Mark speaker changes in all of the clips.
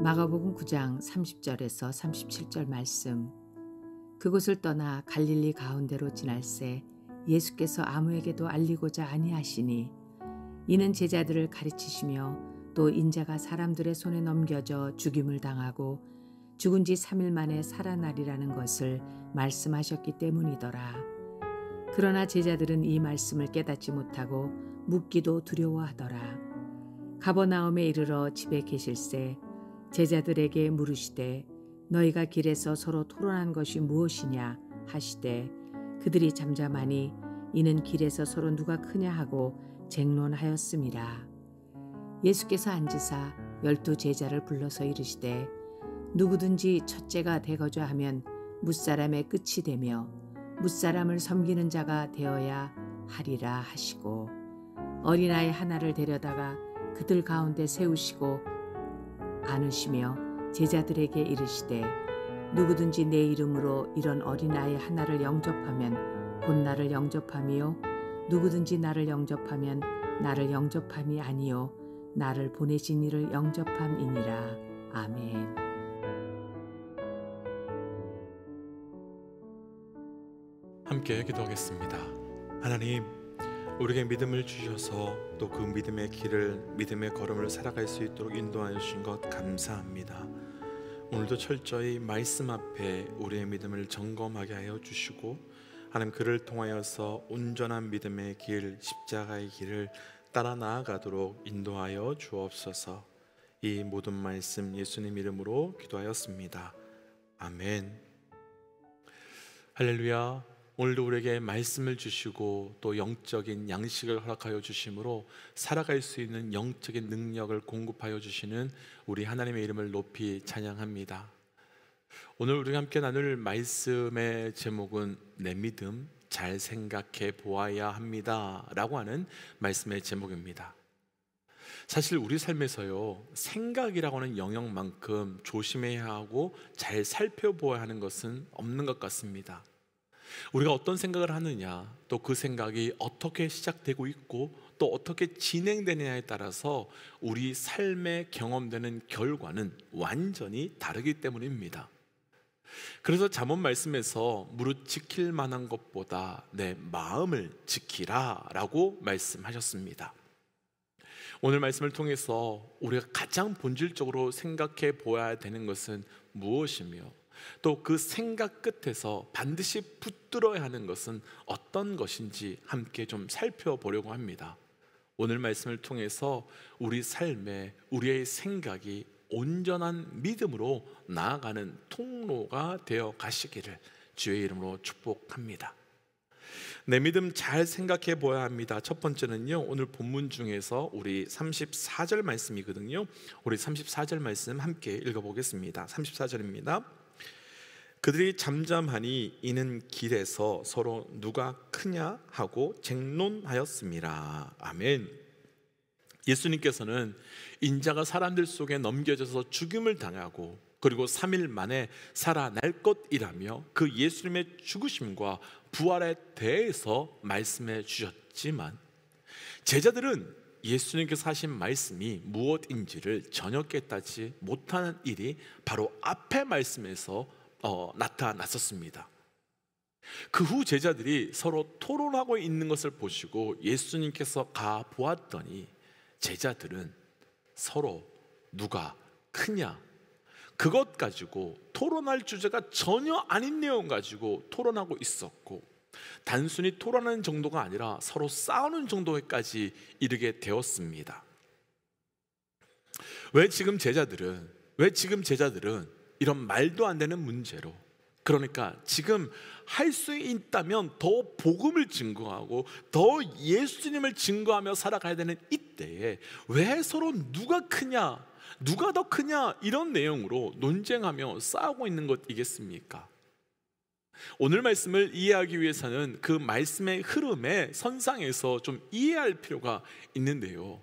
Speaker 1: 마가복음 9장 30절에서 37절 말씀. 그곳을 떠나 갈릴리 가운데로 지날새 예수께서 아무에게도 알리고자 아니하시니 이는 제자들을 가르치시며 또 인자가 사람들의 손에 넘겨져 죽임을 당하고 죽은 지 3일 만에 살아나리라는 것을 말씀하셨기 때문이더라. 그러나 제자들은 이 말씀을 깨닫지 못하고 묻기도 두려워하더라. 가버나움에 이르러 집에 계실새 제자들에게 물으시되 너희가 길에서 서로 토론한 것이 무엇이냐 하시되 그들이 잠잠하니 이는 길에서 서로 누가 크냐 하고 쟁론하였음이라. 예수께서 앉으사 12 제자를 불러서 이르시되 누구든지 첫째가 되고자 하면 뭇사람의 끝이 되며 뭇사람을 섬기는 자가 되어야 하리라 하시고 어린아이 하나를 데려다가 그들 가운데 세우시고 안으시며 제자들에게 이르시되 누구든지 내 이름으로 이런 어린아이 하나를 영접하면 곧 나를 영접함이요 누구든지 나를 영접하면 나를 영접함이 아니요 나를 보내신 이를 영접함이니라. 아멘.
Speaker 2: 함께 기도하겠습니다. 하나님, 우리에게 믿음을 주셔서 또 그 믿음의 길을, 믿음의 걸음을 살아갈 수 있도록 인도하여 주신 것 감사합니다. 오늘도 철저히 말씀 앞에 우리의 믿음을 점검하게 하여 주시고 하나님, 그를 통하여서 온전한 믿음의 길, 십자가의 길을 따라 나아가도록 인도하여 주옵소서. 이 모든 말씀 예수님 이름으로 기도하였습니다. 아멘. 할렐루야. 오늘도 우리에게 말씀을 주시고 또 영적인 양식을 허락하여 주심으로 살아갈 수 있는 영적인 능력을 공급하여 주시는 우리 하나님의 이름을 높이 찬양합니다. 오늘 우리가 함께 나눌 말씀의 제목은 내 믿음 잘 생각해 보아야 합니다 라고 하는 말씀의 제목입니다. 사실 우리 삶에서요, 생각이라고 하는 영역만큼 조심해야 하고 잘 살펴보아야 하는 것은 없는 것 같습니다. 우리가 어떤 생각을 하느냐, 또 그 생각이 어떻게 시작되고 있고 또 어떻게 진행되느냐에 따라서 우리 삶에 경험되는 결과는 완전히 다르기 때문입니다. 그래서 잠언 말씀에서 무릇 지킬 만한 것보다 내 마음을 지키라 라고 말씀하셨습니다. 오늘 말씀을 통해서 우리가 가장 본질적으로 생각해 보아야 되는 것은 무엇이며 또 그 생각 끝에서 반드시 붙들어야 하는 것은 어떤 것인지 함께 좀 살펴보려고 합니다. 오늘 말씀을 통해서 우리 삶에 우리의 생각이 온전한 믿음으로 나아가는 통로가 되어 가시기를 주의 이름으로 축복합니다. 내 믿음 잘 생각해 보아야 합니다. 첫 번째는요, 오늘 본문 중에서 우리 34절 말씀이거든요. 우리 34절 말씀 함께 읽어보겠습니다. 34절입니다. 그들이 잠잠하니 이는 길에서 서로 누가 크냐 하고 쟁론하였음이라. 아멘. 예수님께서는 인자가 사람들 속에 넘겨져서 죽임을 당하고 그리고 3일 만에 살아날 것이라며 그 예수님의 죽으심과 부활에 대해서 말씀해 주셨지만 제자들은 예수님께서 하신 말씀이 무엇인지를 전혀 깨닫지 못하는 일이 바로 앞의 말씀에서 나타났었습니다. 그 후 제자들이 서로 토론하고 있는 것을 보시고 예수님께서 가 보았더니 제자들은 서로 누가 크냐, 그것 가지고 토론할 주제가 전혀 아닌 내용 가지고 토론하고 있었고, 단순히 토론하는 정도가 아니라 서로 싸우는 정도까지 이르게 되었습니다. 왜 지금 제자들은 이런 말도 안 되는 문제로, 그러니까 지금 할 수 있다면 더 복음을 증거하고 더 예수님을 증거하며 살아가야 되는 이때에 왜 서로 누가 크냐, 누가 더 크냐 이런 내용으로 논쟁하며 싸우고 있는 것이겠습니까? 오늘 말씀을 이해하기 위해서는 그 말씀의 흐름의 선상에서 좀 이해할 필요가 있는데요,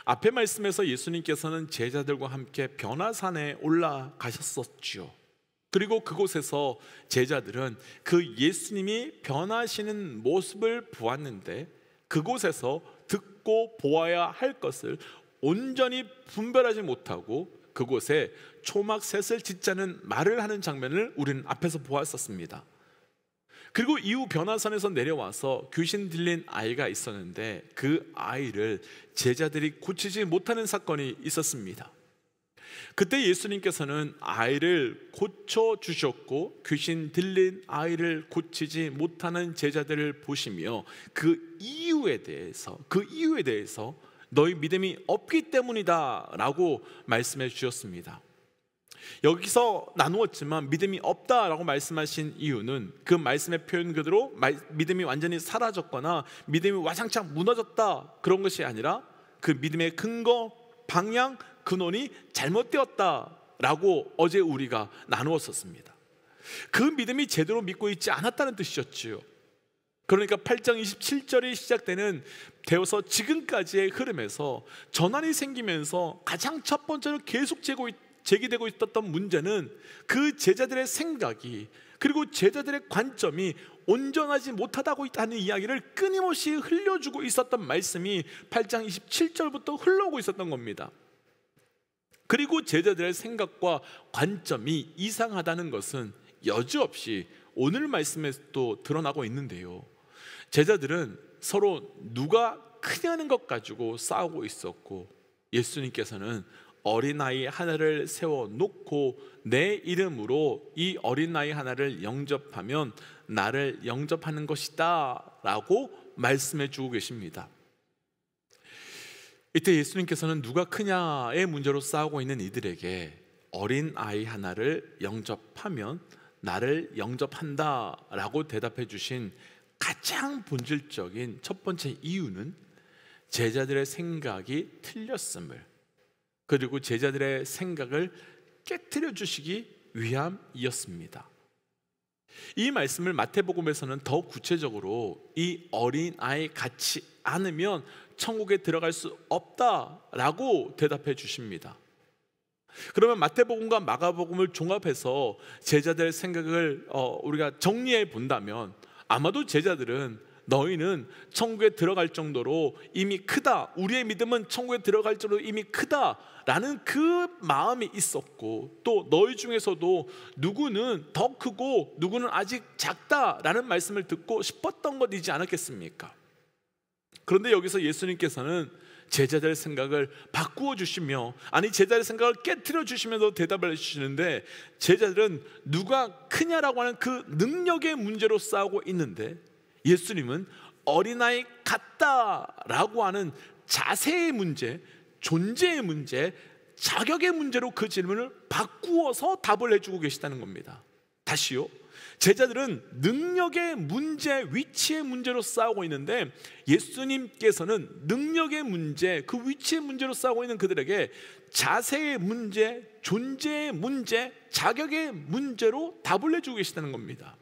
Speaker 2: 앞의 말씀에서 예수님께서는 제자들과 함께 변화산에 올라가셨었죠. 그리고 그곳에서 제자들은 그 예수님이 변하시는 모습을 보았는데 그곳에서 듣고 보아야 할 것을 온전히 분별하지 못하고 그곳에 초막셋을 짓자는 말을 하는 장면을 우리는 앞에서 보았었습니다. 그리고 이후 변화산에서 내려와서 귀신 들린 아이가 있었는데 그 아이를 제자들이 고치지 못하는 사건이 있었습니다. 그때 예수님께서는 아이를 고쳐주셨고 귀신 들린 아이를 고치지 못하는 제자들을 보시며 그 이유에 대해서 너희 믿음이 없기 때문이다 라고 말씀해 주셨습니다. 여기서 나누었지만 믿음이 없다라고 말씀하신 이유는 그 말씀의 표현 그대로 믿음이 완전히 사라졌거나 믿음이 와장창 무너졌다 그런 것이 아니라 그 믿음의 근거, 방향, 근원이 잘못되었다라고 어제 우리가 나누었었습니다. 그 믿음이 제대로 믿고 있지 않았다는 뜻이었지요. 그러니까 8장 27절이 시작되는 되어서 지금까지의 흐름에서 전환이 생기면서 가장 첫 번째로 계속 제기되고 있었던 문제는 그 제자들의 생각이 그리고 제자들의 관점이 온전하지 못하다고 하는 이야기를 끊임없이 흘려주고 있었던 말씀이 8장 27절부터 흘러오고 있었던 겁니다. 그리고 제자들의 생각과 관점이 이상하다는 것은 여지없이 오늘 말씀에서도 드러나고 있는데요, 제자들은 서로 누가 크냐는 것 가지고 싸우고 있었고 예수님께서는 어린아이 하나를 세워놓고 내 이름으로 이 어린아이 하나를 영접하면 나를 영접하는 것이다 라고 말씀해 주고 계십니다. 이때 예수님께서는 누가 크냐의 문제로 싸우고 있는 이들에게 어린아이 하나를 영접하면 나를 영접한다 라고 대답해 주신 가장 본질적인 첫 번째 이유는 제자들의 생각이 틀렸음을, 그리고 제자들의 생각을 깨트려 주시기 위함이었습니다. 이 말씀을 마태복음에서는 더 구체적으로 이 어린아이 같지 않으면 천국에 들어갈 수 없다라고 대답해 주십니다. 그러면 마태복음과 마가복음을 종합해서 제자들의 생각을 우리가 정리해 본다면 아마도 제자들은 너희는 천국에 들어갈 정도로 이미 크다, 우리의 믿음은 천국에 들어갈 정도로 이미 크다 라는 그 마음이 있었고, 또 너희 중에서도 누구는 더 크고 누구는 아직 작다라는 말씀을 듣고 싶었던 것이지 않았겠습니까? 그런데 여기서 예수님께서는 제자들의 생각을 바꾸어 주시며, 아니 제자들의 생각을 깨트려 주시면서 대답을 해주시는데, 제자들은 누가 크냐라고 하는 그 능력의 문제로 싸우고 있는데 예수님은 어린아이 같다라고 하는 자세의 문제, 존재의 문제, 자격의 문제로 그 질문을 바꾸어서 답을 해주고 계시다는 겁니다. 다시요, 제자들은 능력의 문제, 위치의 문제로 싸우고 있는데 예수님께서는 능력의 문제, 그 위치의 문제로 싸우고 있는 그들에게 자세의 문제, 존재의 문제, 자격의 문제로 답을 해주고 계시다는 겁니다.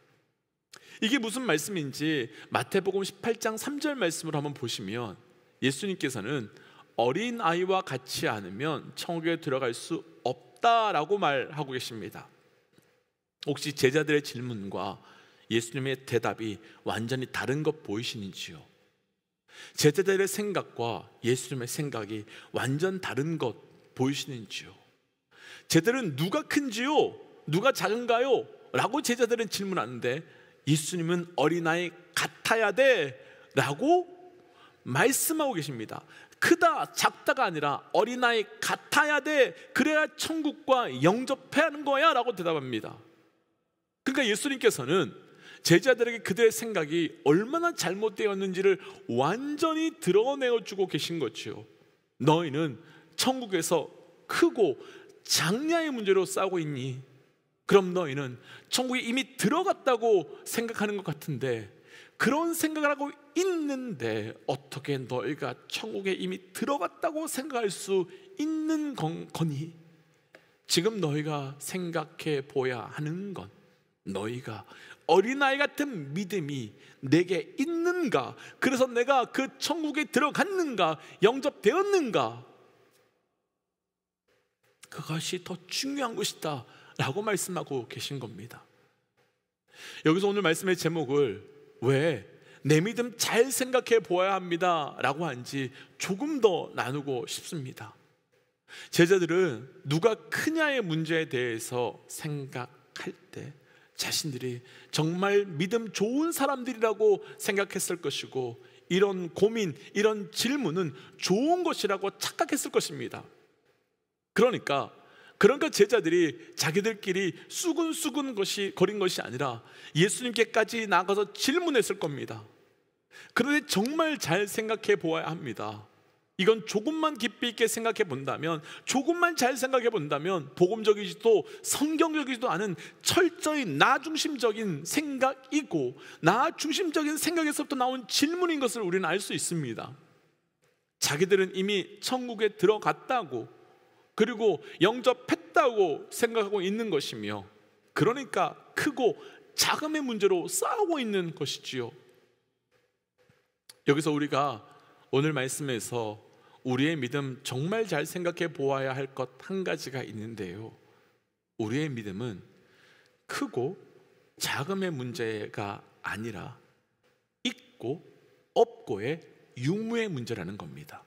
Speaker 2: 이게 무슨 말씀인지 마태복음 18장 3절 말씀을 한번 보시면 예수님께서는 어린아이와 같이 않으면 천국에 들어갈 수 없다라고 말하고 계십니다. 혹시 제자들의 질문과 예수님의 대답이 완전히 다른 것 보이시는지요? 제자들의 생각과 예수님의 생각이 완전 다른 것 보이시는지요? 제자들은 누가 큰지요? 누가 작은가요? 라고 제자들은 질문하는데 예수님은 어린아이 같아야 돼 라고 말씀하고 계십니다. 크다 작다가 아니라 어린아이 같아야 돼, 그래야 천국과 영접해야 하는 거야 라고 대답합니다. 그러니까 예수님께서는 제자들에게 그들의 생각이 얼마나 잘못되었는지를 완전히 드러내어주고 계신 거지요. 너희는 천국에서 크고 장냐의 문제로 싸우고 있니? 그럼 너희는 천국에 이미 들어갔다고 생각하는 것 같은데, 그런 생각을 하고 있는데 어떻게 너희가 천국에 이미 들어갔다고 생각할 수 있는 거니? 지금 너희가 생각해 보아야 하는 건 너희가 어린아이 같은 믿음이 내게 있는가, 그래서 내가 그 천국에 들어갔는가, 영접되었는가, 그것이 더 중요한 것이다 라고 말씀하고 계신 겁니다. 여기서 오늘 말씀의 제목을 왜 내 믿음 잘 생각해 보아야 합니다 라고 한지 조금 더 나누고 싶습니다. 제자들은 누가 크냐의 문제에 대해서 생각할 때 자신들이 정말 믿음 좋은 사람들이라고 생각했을 것이고, 이런 고민, 이런 질문은 좋은 것이라고 착각했을 것입니다. 그러니까 제자들이 자기들끼리 수근수근 거린 것이 아니라 예수님께까지 나가서 질문했을 겁니다. 그런데 정말 잘 생각해 보아야 합니다. 이건 조금만 깊이 있게 생각해 본다면, 조금만 잘 생각해 본다면 복음적이지도 성경적이지도 않은 철저히 나 중심적인 생각이고, 나 중심적인 생각에서부터 나온 질문인 것을 우리는 알 수 있습니다. 자기들은 이미 천국에 들어갔다고, 그리고 영접했다고 생각하고 있는 것이며, 그러니까 크고 작음의 문제로 싸우고 있는 것이지요. 여기서 우리가 오늘 말씀에서 우리의 믿음 정말 잘 생각해 보아야 할 것 한 가지가 있는데요, 우리의 믿음은 크고 작음의 문제가 아니라 있고 없고의 유무의 문제라는 겁니다.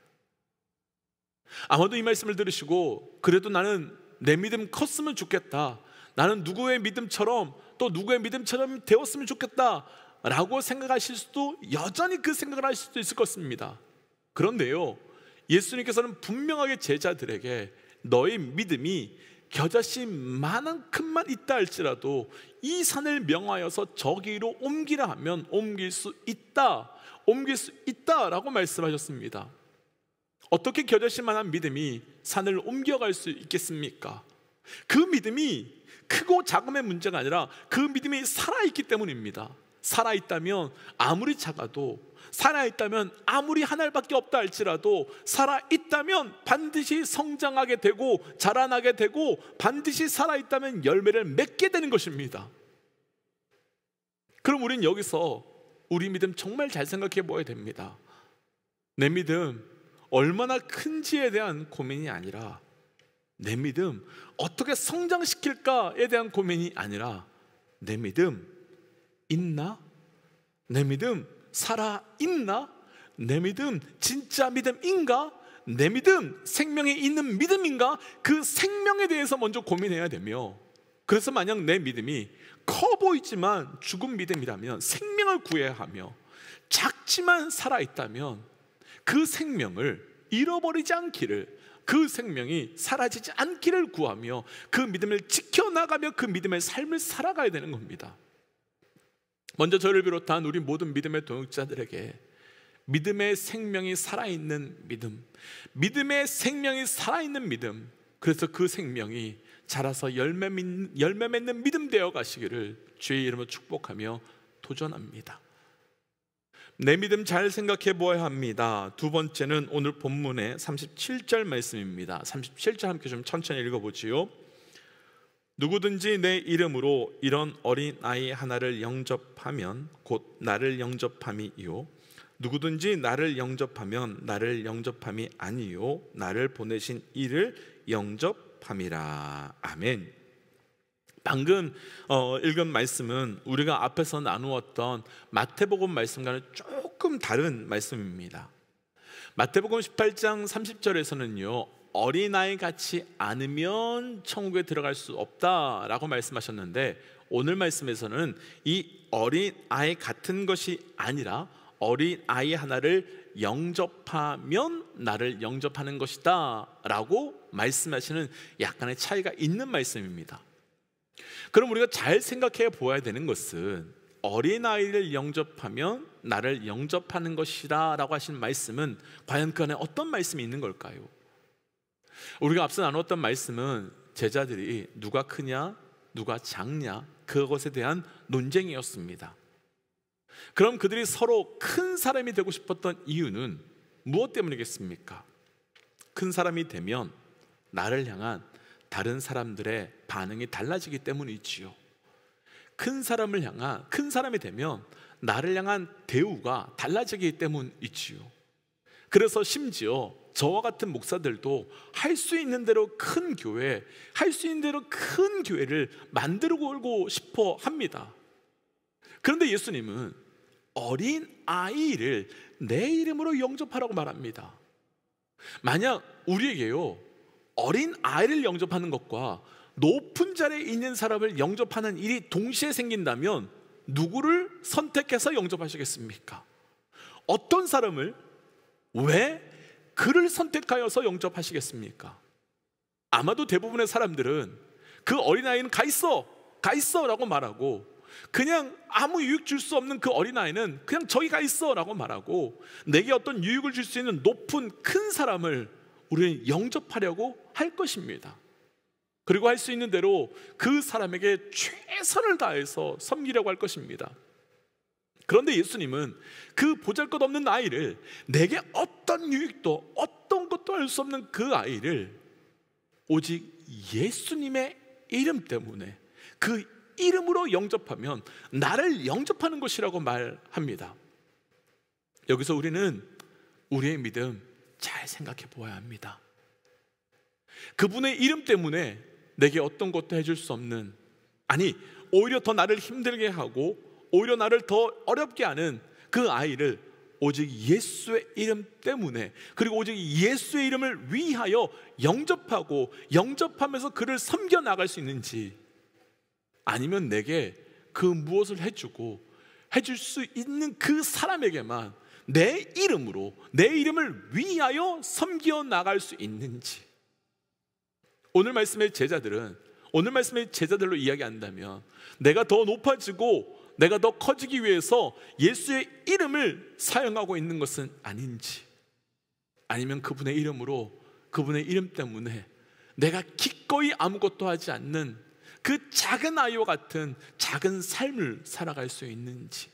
Speaker 2: 아마도 이 말씀을 들으시고 그래도 나는 내 믿음 컸으면 좋겠다, 나는 누구의 믿음처럼 또 누구의 믿음처럼 되었으면 좋겠다 라고 생각하실 수도, 여전히 그 생각을 하실 수도 있을 것입니다. 그런데요, 예수님께서는 분명하게 제자들에게 너의 믿음이 겨자씨 만큼만 있다 할지라도 이 산을 명하여서 저기로 옮기라 하면 옮길 수 있다라고 말씀하셨습니다. 어떻게 겨자씨만한 믿음이 산을 옮겨갈 수 있겠습니까? 그 믿음이 크고 작음의 문제가 아니라 그 믿음이 살아있기 때문입니다. 살아있다면 아무리 작아도, 살아있다면 아무리 한 알밖에 없다 할지라도, 살아있다면 반드시 성장하게 되고 자라나게 되고, 반드시 살아있다면 열매를 맺게 되는 것입니다. 그럼 우리는 여기서 우리 믿음 정말 잘 생각해 보아야 됩니다. 내 믿음 얼마나 큰지에 대한 고민이 아니라, 내 믿음 어떻게 성장시킬까에 대한 고민이 아니라, 내 믿음 있나? 내 믿음 살아있나? 내 믿음 진짜 믿음인가? 내 믿음 생명이 있는 믿음인가? 그 생명에 대해서 먼저 고민해야 되며, 그래서 만약 내 믿음이 커 보이지만 죽은 믿음이라면 생명을 구해야 하며, 작지만 살아있다면 그 생명을 잃어버리지 않기를, 그 생명이 사라지지 않기를 구하며 그 믿음을 지켜나가며 그 믿음의 삶을 살아가야 되는 겁니다. 먼저 저를 비롯한 우리 모든 믿음의 동역자들에게 믿음의 생명이 살아있는 믿음, 믿음의 생명이 살아있는 믿음, 그래서 그 생명이 자라서 열매 맺는 믿음 되어 가시기를 주의 이름으로 축복하며 도전합니다. 내 믿음 잘 생각해 보아야 합니다. 두 번째는 오늘 본문의 37절 말씀입니다. 37절 함께 좀 천천히 읽어보지요. 누구든지 내 이름으로 이런 어린 아이 하나를 영접하면 곧 나를 영접함이요, 누구든지 나를 영접하면 나를 영접함이 아니요 나를 보내신 이를 영접함이라. 아멘. 방금 읽은 말씀은 우리가 앞에서 나누었던 마태복음 말씀과는 조금 다른 말씀입니다. 마태복음 18장 30절에서는요, 어린아이 같지 않으면 천국에 들어갈 수 없다라고 말씀하셨는데, 오늘 말씀에서는 이 어린아이 같은 것이 아니라 어린아이 하나를 영접하면 나를 영접하는 것이다 라고 말씀하시는 약간의 차이가 있는 말씀입니다. 그럼 우리가 잘 생각해 보아야 되는 것은, 어린아이를 영접하면 나를 영접하는 것이다 라고 하신 말씀은 과연 그 안에 어떤 말씀이 있는 걸까요? 우리가 앞서 나눴던 말씀은 제자들이 누가 크냐 누가 작냐 그것에 대한 논쟁이었습니다. 그럼 그들이 서로 큰 사람이 되고 싶었던 이유는 무엇 때문이겠습니까? 큰 사람이 되면 나를 향한 다른 사람들의 반응이 달라지기 때문이지요. 큰 사람이 되면 나를 향한 대우가 달라지기 때문이지요. 그래서 심지어 저와 같은 목사들도 할 수 있는 대로 큰 교회, 할 수 있는 대로 큰 교회를 만들고 싶어 합니다. 그런데 예수님은 어린 아이를 내 이름으로 영접하라고 말합니다. 만약 우리에게요, 어린 아이를 영접하는 것과 높은 자리에 있는 사람을 영접하는 일이 동시에 생긴다면 누구를 선택해서 영접하시겠습니까? 어떤 사람을, 왜 그를 선택하여서 영접하시겠습니까? 아마도 대부분의 사람들은 그 어린아이는 가 있어 라고 말하고, 그냥 아무 유익 줄 수 없는 그 어린아이는 그냥 저기 가 있어 라고 말하고, 내게 어떤 유익을 줄 수 있는 높은 큰 사람을 우리는 영접하려고 할 것입니다. 그리고 할 수 있는 대로 그 사람에게 최선을 다해서 섬기려고 할 것입니다. 그런데 예수님은 그 보잘것없는 아이를, 내게 어떤 유익도 어떤 것도 할 수 없는 그 아이를 오직 예수님의 이름 때문에, 그 이름으로 영접하면 나를 영접하는 것이라고 말합니다. 여기서 우리는 우리의 믿음 잘 생각해 보아야 합니다. 그분의 이름 때문에 내게 어떤 것도 해줄 수 없는, 아니 오히려 더 나를 힘들게 하고 오히려 나를 더 어렵게 하는 그 아이를 오직 예수의 이름 때문에, 그리고 오직 예수의 이름을 위하여 영접하고 영접하면서 그를 섬겨 나갈 수 있는지, 아니면 내게 그 무엇을 해주고 해줄 수 있는 그 사람에게만 내 이름으로, 내 이름을 위하여 섬겨 나갈 수 있는지. 오늘 말씀의 제자들로 이야기한다면, 내가 더 높아지고 내가 더 커지기 위해서 예수의 이름을 사용하고 있는 것은 아닌지, 아니면 그분의 이름으로, 그분의 이름 때문에 내가 기꺼이 아무것도 하지 않는 그 작은 아이와 같은 작은 삶을 살아갈 수 있는지.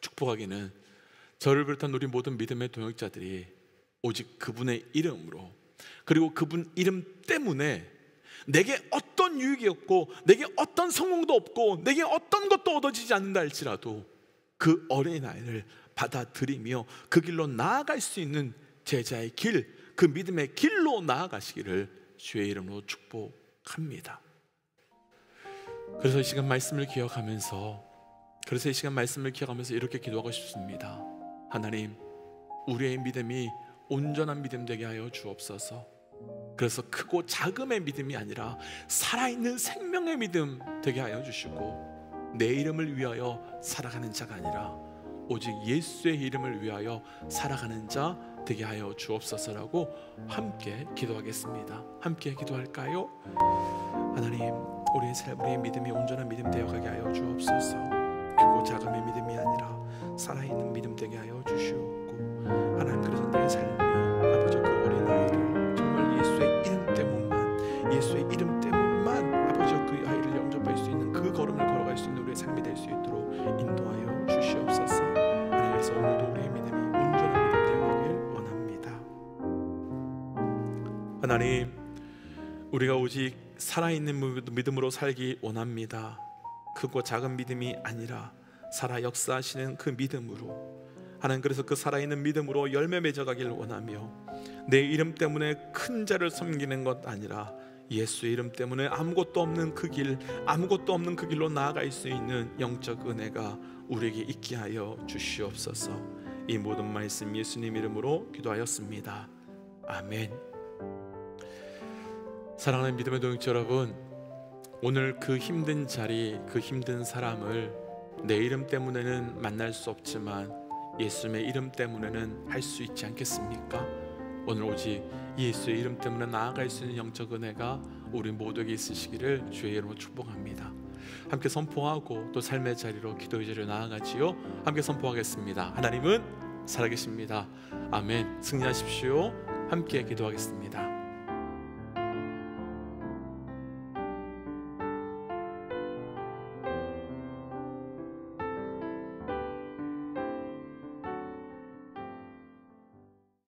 Speaker 2: 축복하기는 저를 비롯한 우리 모든 믿음의 동역자들이 오직 그분의 이름으로, 그리고 그분 이름 때문에 내게 어떤 유익이 없고 내게 어떤 성공도 없고 내게 어떤 것도 얻어지지 않는다 할지라도 그 어린아이를 받아들이며 그 길로 나아갈 수 있는 제자의 길, 그 믿음의 길로 나아가시기를 주의 이름으로 축복합니다. 그래서 이 시간 말씀을 기억하면서 이렇게 기도하고 싶습니다. 하나님, 우리의 믿음이 온전한 믿음 되게 하여 주옵소서. 그래서 크고 작음의 믿음이 아니라 살아있는 생명의 믿음 되게 하여 주시고, 내 이름을 위하여 살아가는 자가 아니라 오직 예수의 이름을 위하여 살아가는 자 되게 하여 주옵소서라고 함께 기도하겠습니다. 함께 기도할까요? 하나님, 우리의 믿음이 온전한 믿음 되어가게 하여 주옵소서. 크고 작음의 믿음이 아니라 살아있는 믿음 되게 하여 주시옵고, 하나님, 그래서 내 삶이 아버지 그 어린아이를 정말 예수의 이름 때문만 아버지 그 아이를 영접할 수 있는 그 걸음을 걸어갈 수 있는 우리의 삶이 될 수 있도록 인도하여 주시옵소서. 하나님, 그래서 오늘도 우리의 믿음이 온전한 믿음 되어가길 원합니다. 하나님, 우리가 오직 살아있는 믿음으로 살기 원합니다. 크고 작은 믿음이 아니라 살아 역사하시는 그 믿음으로, 하나님, 그래서 그 살아있는 믿음으로 열매 맺어가길 원하며, 내 이름 때문에 큰 자를 섬기는 것 아니라 예수의 이름 때문에 아무것도 없는 그 길로 나아갈 수 있는 영적 은혜가 우리에게 있게 하여 주시옵소서. 이 모든 말씀 예수님 이름으로 기도하였습니다. 아멘. 사랑하는 믿음의 동역자 여러분, 오늘 그 힘든 자리, 그 힘든 사람을 내 이름 때문에는 만날 수 없지만 예수님의 이름 때문에는 할 수 있지 않겠습니까? 오늘 오직 예수의 이름 때문에 나아갈 수 있는 영적 은혜가 우리 모두에게 있으시기를 주의 이름으로 축복합니다. 함께 선포하고 또 삶의 자리로, 기도의 자리로 나아가지요. 함께 선포하겠습니다. 하나님은 살아계십니다. 아멘. 승리하십시오. 함께 기도하겠습니다.